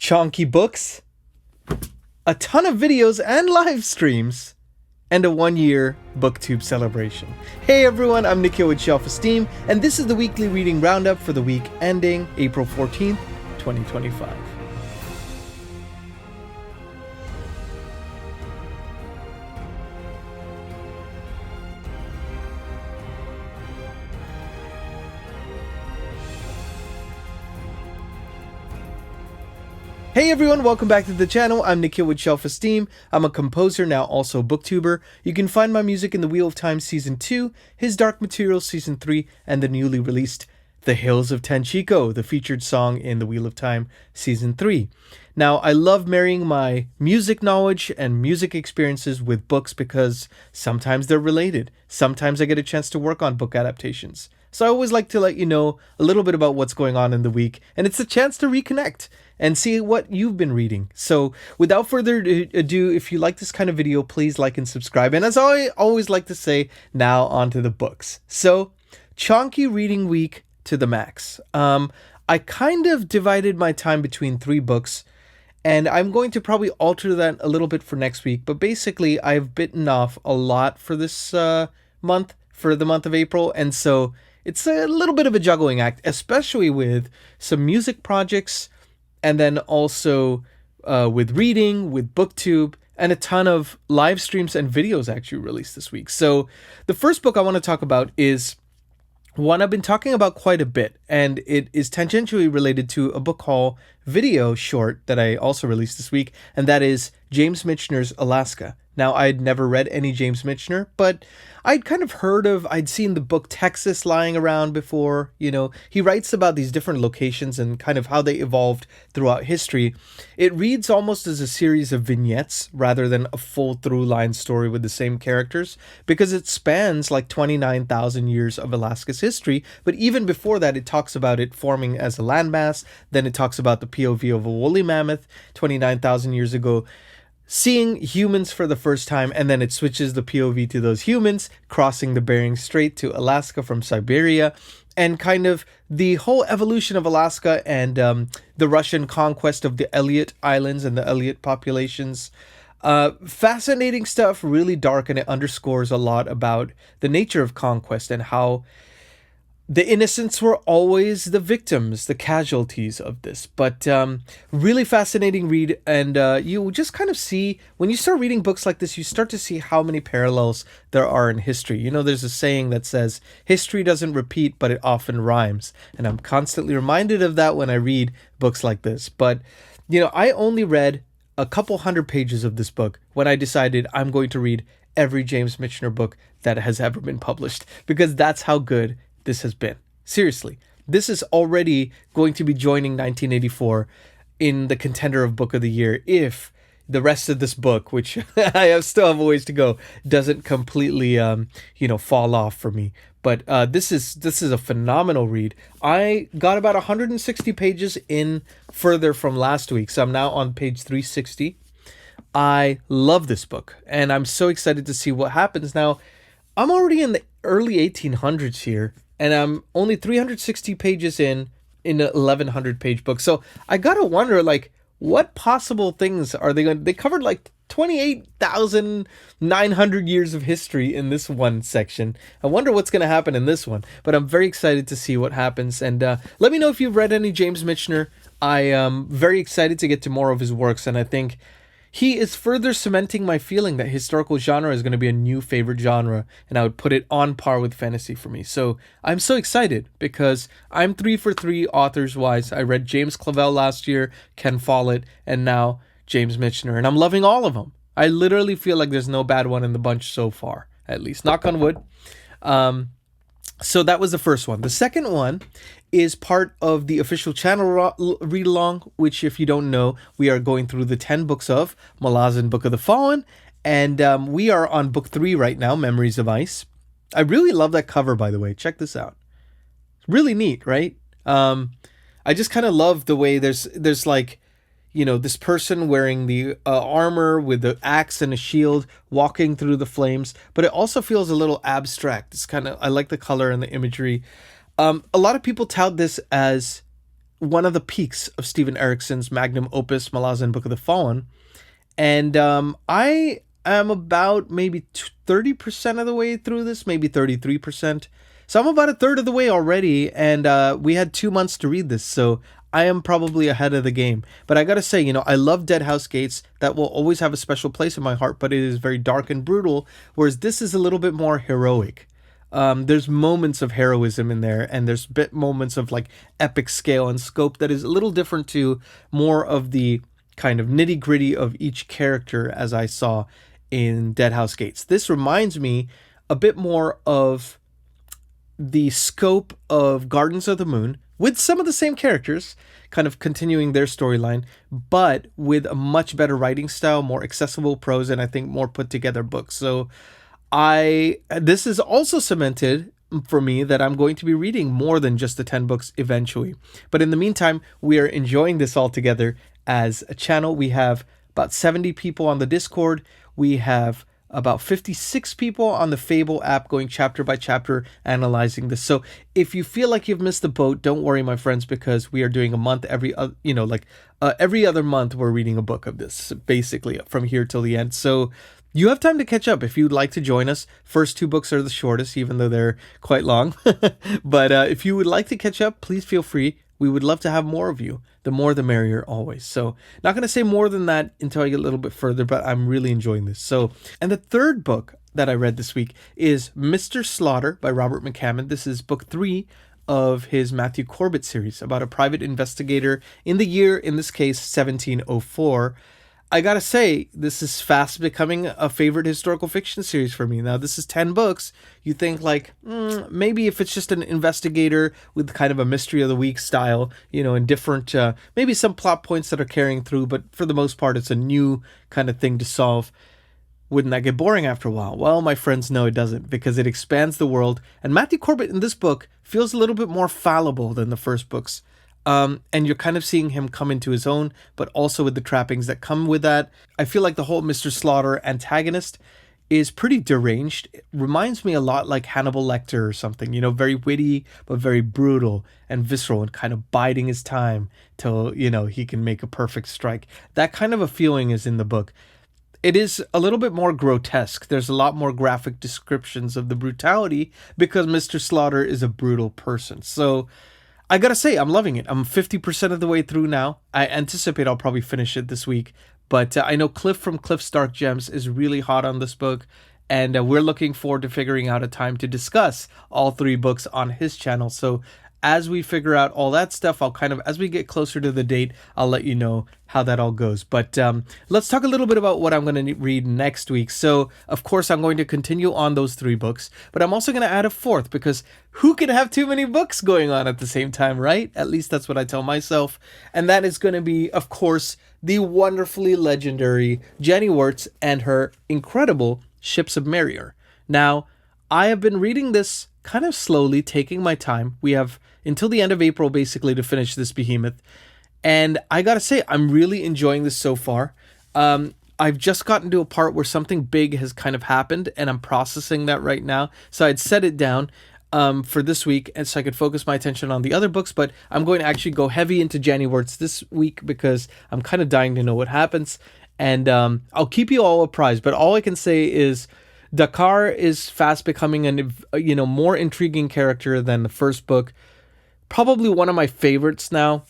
chonky books, a ton of videos and live streams, and a 1-year BookTube celebration. Hey everyone, I'm Nikhil with Shelf-Esteem, and this is the weekly reading roundup for the week ending April 14th, 2025. Hey everyone, welcome back to the channel. I'm Nikhil with Shelf-Esteem. I'm a composer, now also a booktuber. You can find my music in The Wheel of Time Season 2, His Dark Materials Season 3, and the newly released The Hills of Tenchiko, the featured song in The Wheel of Time Season 3. Now, I love marrying my music knowledge and music experiences with books because sometimes they're related. Sometimes I get a chance to work on book adaptations. So I always like to let you know a little bit about what's going on in the week, and it's a chance to reconnect and see what you've been reading. So without further ado, if you like this kind of video, please like and subscribe. And as I always like to say, now onto the books. So chonky reading week to the max. I kind of divided my time between 3 books, and I'm going to probably alter that a little bit for next week. But basically, I've bitten off a lot for this month, for the month of April. And so it's a little bit of a juggling act, especially with some music projects, and then also with reading, with BookTube, and a ton of live streams and videos actually released this week. So the first book I want to talk about is one I've been talking about quite a bit, and it is tangentially related to a book haul video short that I also released this week, and that is James Michener's Alaska. Now, I'd never read any James Michener, but I'd kind of I'd seen the book Texas lying around before. You know, he writes about these different locations and kind of how they evolved throughout history. It reads almost as a series of vignettes rather than a full through line story with the same characters, because it spans like 29,000 years of Alaska's history. But even before that, it talks about it forming as a landmass. Then it talks about the POV of a woolly mammoth 29,000 years ago, seeing humans for the first time, and then it switches the POV to those humans crossing the Bering Strait to Alaska from Siberia, and kind of the whole evolution of Alaska and the Russian conquest of the Elliot Islands and the Elliot populations. Fascinating stuff, really dark, and it underscores a lot about the nature of conquest and how the innocents were always the victims, the casualties of this. But really fascinating read, and you just kind of see, when you start reading books like this, you start to see how many parallels there are in history. You know, there's a saying that says, history doesn't repeat, but it often rhymes. And I'm constantly reminded of that when I read books like this. But, you know, I only read a couple hundred pages of this book when I decided I'm going to read every James Michener book that has ever been published, because that's how good this has been. Seriously, this is already going to be joining 1984 in the contender of Book of the Year if the rest of this book, which I still have a ways to go, doesn't completely fall off for me. But this is a phenomenal read. I got about 160 pages in further from last week, so I'm now on page 360. I love this book, and I'm so excited to see what happens. Now, I'm already in the early 1800s here, and I'm only 360 pages in an 1,100 page book. So I gotta wonder, like, what possible things are they going to... They covered like 28,900 years of history in this one section. I wonder what's going to happen in this one. But I'm very excited to see what happens. And let me know if you've read any James Michener. I am very excited to get to more of his works, and I think he is further cementing my feeling that historical genre is going to be a new favorite genre, and I would put it on par with fantasy for me. So I'm so excited because I'm 3 for 3 authors-wise. I read James Clavell last year, Ken Follett, and now James Michener, and I'm loving all of them. I literally feel like there's no bad one in the bunch so far, at least. Knock on wood. So that was the first one. The second one is part of the official channel read-along, which, if you don't know, we are going through the 10 books of Malazan Book of the Fallen, and we are on book 3 right now, Memories of Ice. I really love that cover, by the way. Check this out. It's really neat, right? I just kind of love the way there's like, you know, this person wearing the armor with the axe and a shield walking through the flames, but it also feels a little abstract. It's kind of, I like the color and the imagery. A lot of people tout this as one of the peaks of Steven Erikson's magnum opus, Malazan Book of the Fallen. And I am about maybe 30% of the way through this, maybe 33%. So I'm about a third of the way already, and we had 2 months to read this, so I am probably ahead of the game. But I gotta say, I love Dead House Gates. That will always have a special place in my heart, but it is very dark and brutal, whereas this is a little bit more heroic. There's moments of heroism in there, and there's moments of like epic scale and scope that is a little different to more of the kind of nitty gritty of each character as I saw in Dead House Gates. This reminds me a bit more of the scope of Gardens of the Moon, with some of the same characters, kind of continuing their storyline, but with a much better writing style, more accessible prose, and I think more put together books. So this is also cemented for me that I'm going to be reading more than just the 10 books eventually. But in the meantime, we are enjoying this all together as a channel. We have about 70 people on the Discord. We have about 56 people on the FABLE app going chapter by chapter analyzing this. So if you feel like you've missed the boat, don't worry, my friends, because we are doing a month every other month we're reading a book of this, basically from here till the end. So you have time to catch up if you'd like to join us. First 2 books are the shortest, even though they're quite long. But if you would like to catch up, please feel free. We would love to have more of you. The more, the merrier, always. So not going to say more than that until I get a little bit further, but I'm really enjoying this. So, and the third book that I read this week is Mr. Slaughter by Robert McCammon. This is book 3 of his Matthew Corbett series about a private investigator in the year, in this case, 1704. I gotta say, this is fast becoming a favorite historical fiction series for me. Now, this is 10 books. You think like, maybe if it's just an investigator with kind of a mystery of the week style, and different, maybe some plot points that are carrying through, but for the most part, it's a new kind of thing to solve. Wouldn't that get boring after a while? Well, my friends, no, it doesn't, because it expands the world. And Matthew Corbett in this book feels a little bit more fallible than the first books. And you're kind of seeing him come into his own, but also with the trappings that come with that. I feel like the whole Mr. Slaughter antagonist is pretty deranged. It reminds me a lot like Hannibal Lecter or something, very witty, but very brutal and visceral and kind of biding his time till, he can make a perfect strike. That kind of a feeling is in the book. It is a little bit more grotesque. There's a lot more graphic descriptions of the brutality because Mr. Slaughter is a brutal person. So I gotta say, I'm loving it. I'm 50% of the way through now. I anticipate I'll probably finish it this week. But I know Cliff from Cliff's Dark Gems is really hot on this book. And we're looking forward to figuring out a time to discuss all 3 books on his channel. So as we figure out all that stuff, I'll as we get closer to the date, I'll let you know how that all goes. But let's talk a little bit about what I'm going to read next week. So, of course, I'm going to continue on those 3 books, but I'm also going to add a 4th because who can have too many books going on at the same time, right? At least that's what I tell myself. And that is going to be, of course, the wonderfully legendary Janny Wurts and her incredible Ships of Merior. Now, I have been reading this kind of slowly, taking my time. We have until the end of April, basically, to finish this behemoth. And I gotta say, I'm really enjoying this so far. I've just gotten to a part where something big has kind of happened, and I'm processing that right now. So I'd set it down for this week, and so I could focus my attention on the other books. But I'm going to actually go heavy into Janny Wurts this week because I'm kind of dying to know what happens. And I'll keep you all apprised. But all I can say is Dakar is fast becoming a more intriguing character than the first book. Probably one of my favorites now.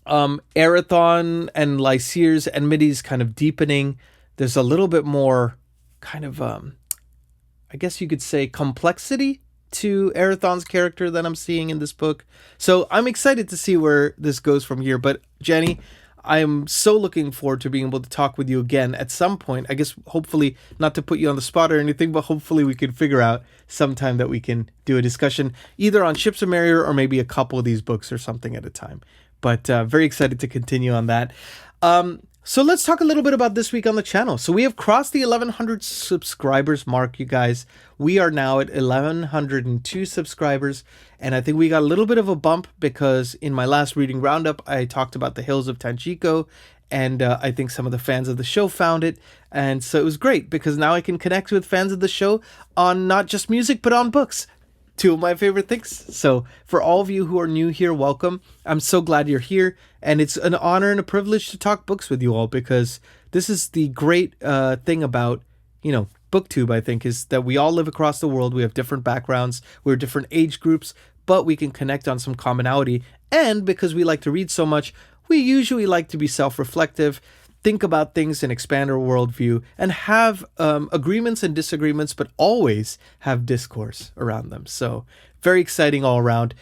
Arathon and Lycier's enmity's kind of deepening. There's a little bit more kind of, I guess you could say, complexity to Arathon's character that I'm seeing in this book. So I'm excited to see where this goes from here. But Janny, I am so looking forward to being able to talk with you again at some point. I guess hopefully, not to put you on the spot or anything, but hopefully we can figure out sometime that we can do a discussion either on Ships of Merior or maybe a couple of these books or something at a time. But very excited to continue on that. So let's talk a little bit about this week on the channel. So we have crossed the 1,100 subscribers mark, you guys. We are now at 1,102 subscribers. And I think we got a little bit of a bump because in my last reading roundup, I talked about the Hills of Tanchico. And I think some of the fans of the show found it. And so it was great because now I can connect with fans of the show on not just music, but on books. two of my favorite things. So for all of you who are new here, welcome. I'm so glad you're here. And it's an honor and a privilege to talk books with you all, because this is the great thing about, BookTube, I think, is that we all live across the world. We have different backgrounds. We're different age groups, but we can connect on some commonality. And because we like to read so much, we usually like to be self-reflective, think about things and expand our worldview, and have agreements and disagreements, but always have discourse around them. So very exciting all around.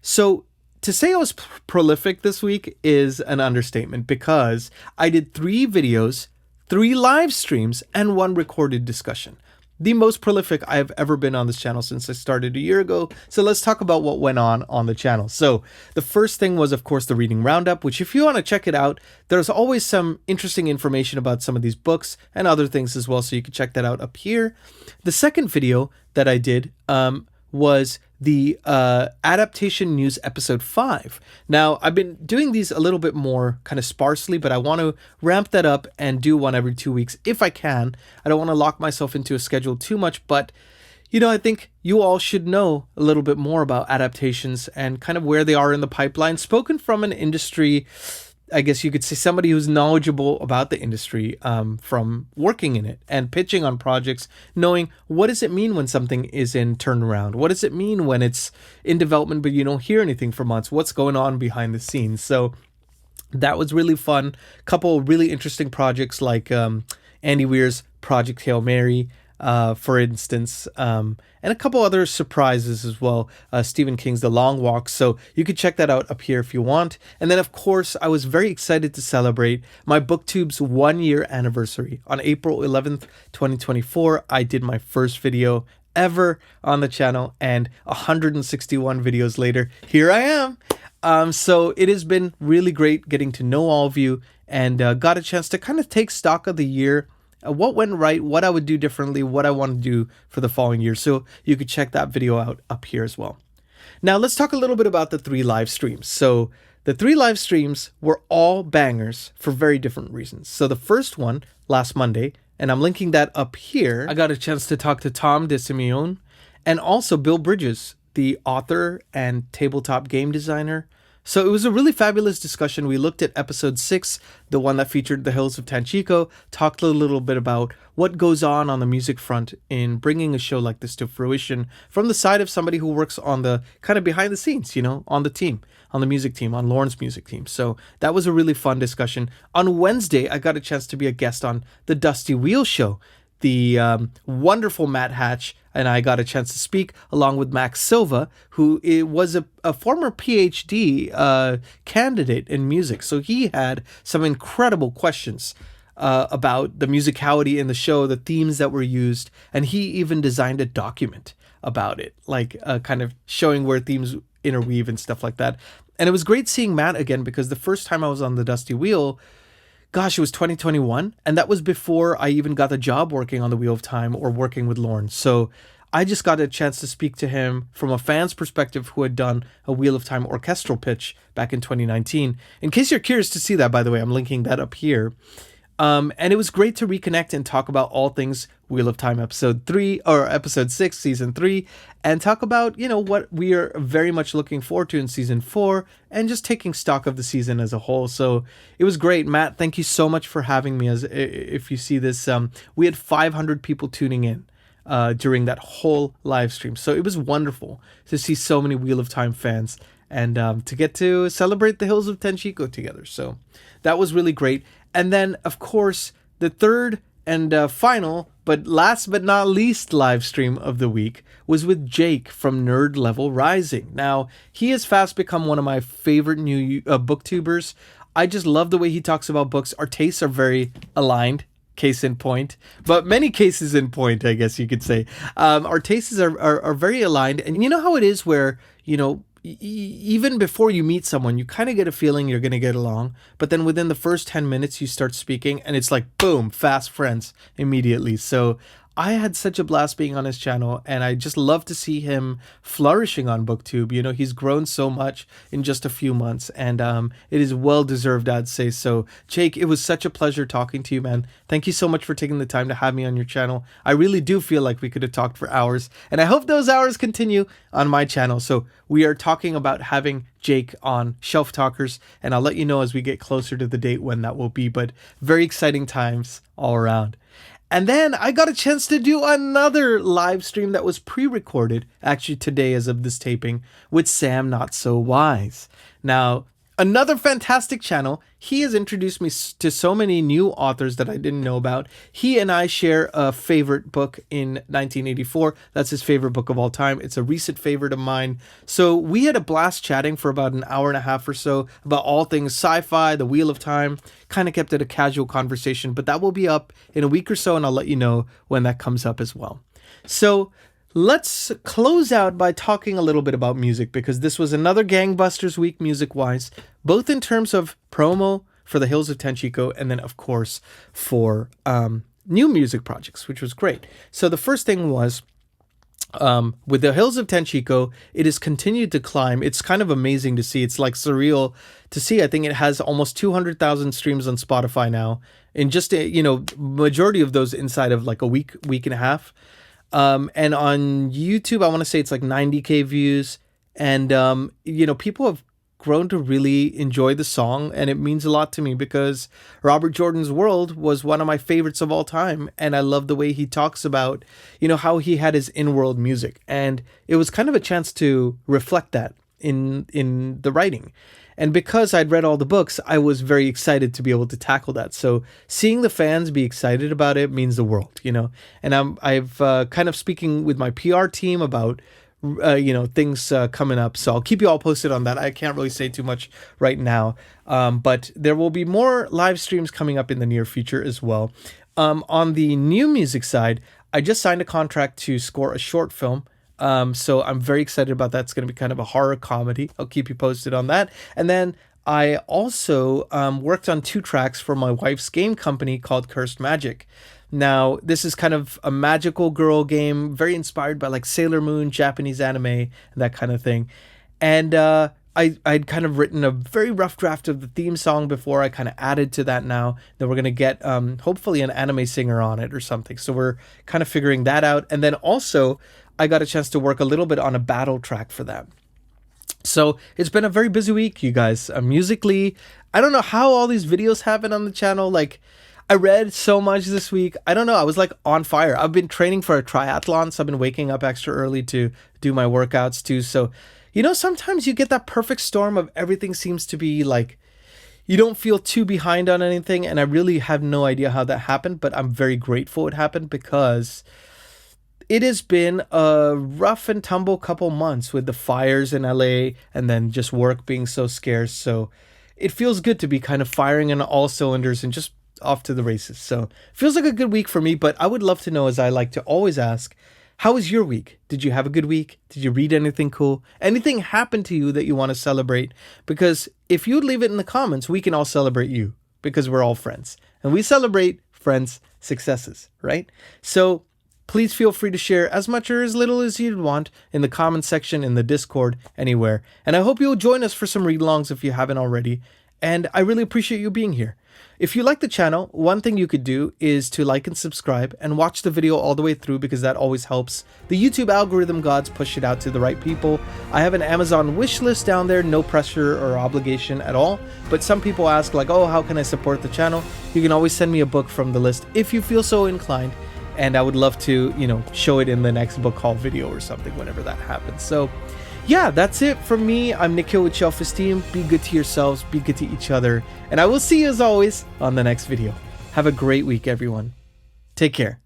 So to say I was prolific this week is an understatement, because I did 3 videos, 3 live streams, and 1 recorded discussion. The most prolific I've ever been on this channel since I started a year ago. So let's talk about what went on the channel. So the first thing was, of course, the reading roundup, which if you want to check it out, there's always some interesting information about some of these books and other things as well. So you can check that out up here. The second video that I did was the adaptation news episode 5. Now, I've been doing these a little bit more kind of sparsely, but I want to ramp that up and do one every 2 weeks if I can. I don't want to lock myself into a schedule too much, but I think you all should know a little bit more about adaptations and kind of where they are in the pipeline, spoken from an industry, I guess you could say, somebody who's knowledgeable about the industry from working in it and pitching on projects, knowing what does it mean when something is in turnaround? What does it mean when it's in development but you don't hear anything for months? What's going on behind the scenes? So that was really fun. Couple of really interesting projects like Andy Weir's Project Hail Mary, for instance, and a couple other surprises as well. Stephen King's The Long Walk. So you could check that out up here if you want. And then, of course, I was very excited to celebrate my BookTube's 1-year anniversary. On April 11th, 2024, I did my first video ever on the channel, and 161 videos later, here I am. So it has been really great getting to know all of you, and got a chance to kind of take stock of the year. What went right, what I would do differently, what I want to do for the following year. So you could check that video out up here as well. Now let's talk a little bit about the 3 live streams. So the 3 live streams were all bangers for very different reasons. So the first one last Monday, and I'm linking that up here, I got a chance to talk to Tom DeSimeone and also Bill Bridges, the author and tabletop game designer. So it was a really fabulous discussion. We looked at episode 6, the one that featured the Hills of Tanchico, talked a little bit about what goes on the music front in bringing a show like this to fruition from the side of somebody who works on the kind of behind the scenes, on the team, on the music team, on Lauren's music team. So that was a really fun discussion. On Wednesday, I got a chance to be a guest on the Dusty Wheel Show. The wonderful Matt Hatch and I got a chance to speak along with Max Silva, who was a former PhD candidate in music. So he had some incredible questions about the musicality in the show, the themes that were used, and he even designed a document about it, like kind of showing where themes interweave and stuff like that. And it was great seeing Matt again, because the first time I was on the Dusty Wheel, gosh, it was 2021. And that was before I even got the job working on the Wheel of Time or working with Lauren. So I just got a chance to speak to him from a fan's perspective who had done a Wheel of Time orchestral pitch back in 2019. In case you're curious to see that, by the way, I'm linking that up here. And it was great to reconnect and talk about all things Wheel of Time episode 3 or episode 6, season 3, and talk about, what we are very much looking forward to in season 4 and just taking stock of the season as a whole. So it was great. Matt, thank you so much for having me. As if you see this, we had 500 people tuning in during that whole live stream. So it was wonderful to see so many Wheel of Time fans and to get to celebrate the Hills of Tenchiko together. So that was really great. And then, of course, the third and final, but last but not least live stream of the week was with Jake from Nerd Level Rising. Now, he has fast become one of my favorite new booktubers. I just love the way he talks about books. Our tastes are very aligned, case in point, but many cases in point, I guess you could say. Our tastes are very aligned. And you know how it is where, even before you meet someone, you kind of get a feeling you're going to get along, but then within the first 10 minutes you start speaking and it's like, boom, fast friends immediately. So I had such a blast being on his channel, and I just love to see him flourishing on BookTube. You know, he's grown so much in just a few months, and it is well deserved, I'd say. So Jake, it was such a pleasure talking to you, man. Thank you so much for taking the time to have me on your channel. I really do feel like we could have talked for hours, and I hope those hours continue on my channel. So we are talking about having Jake on Shelf Talkers, and I'll let you know as we get closer to the date when that will be, but very exciting times all around. And then I got a chance to do another live stream that was pre-recorded, actually today as of this taping, with Sam Not So Wise. Now, another fantastic channel. He has introduced me to so many new authors that I didn't know about. He and I share a favorite book in 1984. That's his favorite book of all time. It's a recent favorite of mine. So we had a blast chatting for about an hour and a half or so about all things sci-fi, the Wheel of Time. Kind of kept it a casual conversation, but that will be up in a week or so, and I'll let you know when that comes up as well. So let's close out by talking a little bit about music, because this was another gangbusters week music-wise, both in terms of promo for the Hills of Tenchiko and then, of course, for new music projects, which was great. So the first thing was, with the Hills of Tenchiko, it has continued to climb. It's kind of amazing to see. It's like surreal to see. I think it has almost 200,000 streams on Spotify now, and just, you know, majority of those inside of like a week and a half. And on YouTube, I want to say it's like 90K views. And, you know, people have grown to really enjoy the song, and it means a lot to me because Robert Jordan's World was one of my favorites of all time. And I love the way he talks about, you know, how he had his in-world music. And it was kind of a chance to reflect that in the writing. And because I'd read all the books, I was very excited to be able to tackle that. So seeing the fans be excited about it means the world, you know. And I've kind of speaking with my PR team about, you know, things coming up. So I'll keep you all posted on that. I can't really say too much right now. But there will be more live streams coming up in the near future as well. On the new music side, I just signed a contract to score a short film. So I'm very excited about that. It's going to be kind of a horror comedy. I'll keep you posted on that. And then I also worked on 2 tracks for my wife's game company called Cursed Magic. Now, this is kind of a magical girl game, very inspired by like Sailor Moon, Japanese anime, and that kind of thing. And I'd kind of written a very rough draft of the theme song before. I kind of added to that now. Then we're going to get hopefully an anime singer on it or something. So we're kind of figuring that out. And then also, I got a chance to work a little bit on a battle track for that. So it's been a very busy week, you guys. Musically, I don't know how all these videos happen on the channel. Like, I read so much this week. I don't know. I was like on fire. I've been training for a triathlon, so I've been waking up extra early to do my workouts too. So, you know, sometimes you get that perfect storm of everything seems to be like, you don't feel too behind on anything. And I really have no idea how that happened, but I'm very grateful it happened because it has been a rough and tumble couple months with the fires in LA and then just work being so scarce. So it feels good to be kind of firing on all cylinders and just off to the races. So feels like a good week for me, but I would love to know, as I like to always ask, how was your week? Did you have a good week? Did you read anything cool? Anything happen to you that you want to celebrate? Because if you leave it in the comments, we can all celebrate you because we're all friends and we celebrate friends' successes, right? So please feel free to share as much or as little as you'd want in the comment section, in the Discord, anywhere. And I hope you'll join us for some read-alongs if you haven't already. And I really appreciate you being here. If you like the channel, one thing you could do is to like and subscribe and watch the video all the way through, because that always helps the YouTube algorithm gods push it out to the right people. I have an Amazon wish list down there, no pressure or obligation at all. But some people ask like, oh, how can I support the channel? You can always send me a book from the list if you feel so inclined. And I would love to, you know, show it in the next book haul video or something whenever that happens. So yeah, that's it from me. I'm Nick Hill with Shelf-Esteem. Be good to yourselves, be good to each other. And I will see you as always on the next video. Have a great week, everyone. Take care.